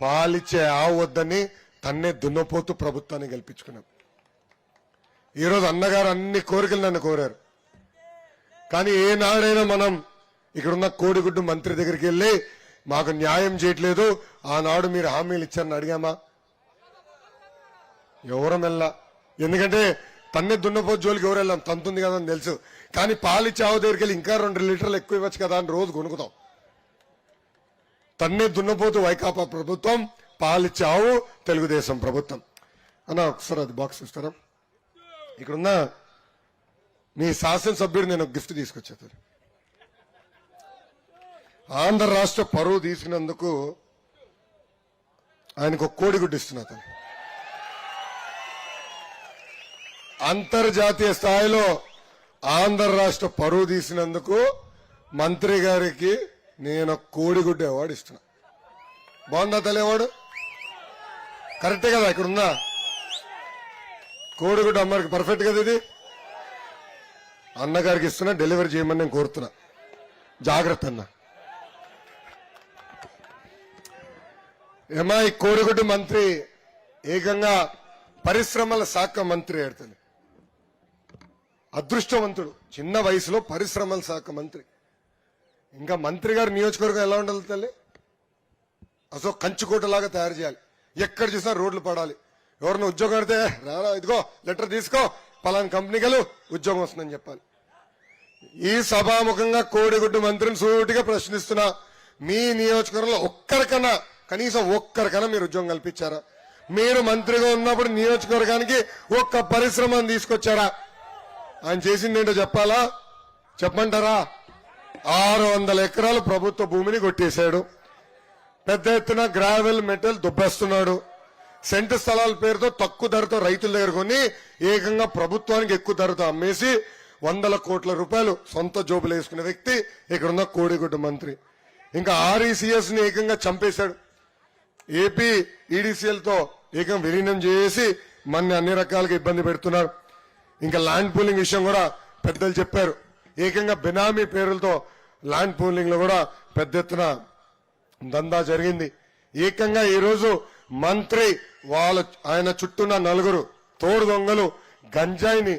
పాలిచ్చే ఆవు వద్దని తన్నే దున్నపోతూ ప్రభుత్వాన్ని గెలిపించుకున్నాం. ఈరోజు అన్నగారు అన్ని కోరికలు నన్ను కోరారు. కానీ ఏనాడైనా మనం ఇక్కడున్న కోడిగుడ్డు మంత్రి దగ్గరికి వెళ్ళి మాకు న్యాయం చేయట్లేదు, ఆనాడు మీరు హామీలు ఇచ్చారని అడిగామా? ఎవరం వెళ్ళా. ఎందుకంటే తన్నే దున్నపోతు జోలికి ఎవరు వెళ్ళాం, తంతుంది కదా అని తెలుసు. కానీ పాలిచ్చే ఆవు దగ్గరికి వెళ్ళి ఇంకా 2 లీటర్లు ఎక్కువ ఇవ్వచ్చు కదా అని రోజు కొనుక్కుతాం. తన్నే దున్నపోతు వైకాపా ప్రభుత్వం, పాలిచ్చే ఆవు తెలుగుదేశం ప్రభుత్వం. అన్న ఒకసారి అది బాక్స్ ఇస్తారా? ఇక్కడున్న మీ శాసనసభ్యుడు నేను గిఫ్ట్ తీసుకొచ్చేది. ఆంధ్ర రాష్ట్ర పరువు తీసినందుకు ఆయనకు ఒక కోడిగుడ్డు ఇస్తున్నా. అంతర్జాతీయ స్థాయిలో ఆంధ్ర రాష్ట్ర పరువు తీసినందుకు మంత్రి గారికి నేను కోడిగుడ్డు అవార్డు ఇస్తున్నా. బాగుందా తల్లి అవార్డు? కరెక్టే కదా? ఇక్కడ ఉందా కోడిగుడ్డు అమ్మకి? పర్ఫెక్ట్ కదా ఇది? అన్నగారికి ఇస్తున్నా, డెలివరీ చేయమని నేను కోరుతున్నా. జాగ్రత్త అన్న. ఏమా ఈ కోడిగుడ్డు మంత్రి ఏకంగా పరిశ్రమల శాఖ మంత్రి ఆడుతుంది. అదృష్టవంతుడు, చిన్న వయసులో పరిశ్రమల శాఖ మంత్రి. ఇంకా మంత్రి గారి నియోజకవర్గం ఎలా ఉండాలి తల్లి? అసలు కంచుకోటలాగా తయారు చేయాలి. ఎక్కడ చూసినా రోడ్లు పడాలి. ఎవరిని ఉద్యోగం అడితే రారా ఇదిగో లెటర్ తీసుకో, పలానా కంపెనీకి ఉద్యోగం వస్తుందని చెప్పాలి. ఈ సభాముఖంగా కోడిగుడ్డు మంత్రిని సూటిగా ప్రశ్నిస్తున్నా, మీ నియోజకవర్గంలో ఒక్కరికన్నా, కనీసం ఒక్కరికన్నా మీరు ఉద్యోగం కల్పించారా? మీరు మంత్రిగా ఉన్నప్పుడు నియోజకవర్గానికి ఒక్క పరిశ్రమను తీసుకొచ్చారా? ఆయన చేసింది ఏంటో చెప్పాలా? చెప్పమంటారా? 600 ఎకరాలు ప్రభుత్వ భూమిని కొట్టేశాడు. పెద్ద ఎత్తున గ్రావెల్ మెటల్ దుబ్బేస్తున్నాడు. సెంటు స్థలాల పేరుతో తక్కువ ధరతో రైతుల దగ్గర కొని ఏకంగా ప్రభుత్వానికి ఎక్కువ ధరతో అమ్మేసి 100 కోట్ల రూపాయలు సొంత జోబులు వేసుకునే వ్యక్తి ఇక్కడున్న కోడిగుడ్డు మంత్రి. ఇంకా ఆర్ఈసీఎస్ ని ఏకంగా చంపేశాడు. ఏపీ ఈడీసీఎల్ తో ఏకంగా విలీనం చేసి మన అన్ని రకాలుగా ఇబ్బంది పెడుతున్నారు. ఇంకా ల్యాండ్ పూలింగ్ విషయం కూడా పెద్దలు చెప్పారు. ఏకంగా బినామీ పేరులతో ల్యాండ్ పూలింగ్ లో కూడా పెద్ద ఎత్తున దందా జరిగింది. ఏకంగా ఈరోజు మంత్రి ఆయన చుట్టూన్న 4 తోడు దొంగలు గంజాయిని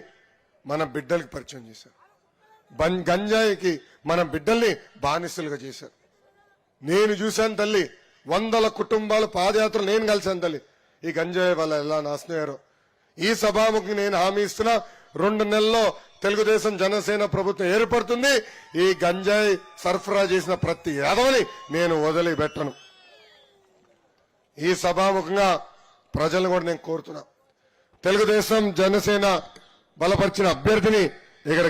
మన బిడ్డలకి పరిచయం చేశారు. గంజాయికి మన బిడ్డల్ని బానిసలుగా చేశారు. నేను చూశాను తల్లి, 100 కుటుంబాలు పాదయాత్ర నేను కలిశాను తల్లి. ఈ గంజాయి వల్ల ఎలా నాశనయ్యారో. ఈ సభాముఖి నేను హామీ ఇస్తున్నా, 2 నెలల్లో తెలుగుదేశం జనసేన ప్రభుత్వం ఏర్పడుతుంది. ఈ గంజాయి సరఫరా చేసిన ప్రతి యాదవని నేను వదిలిపెట్టను. ఈ సభాముఖంగా ప్రజలను కూడా నేను కోరుతున్నా, తెలుగుదేశం జనసేన బలపరిచిన అభ్యర్థిని ఇక్కడ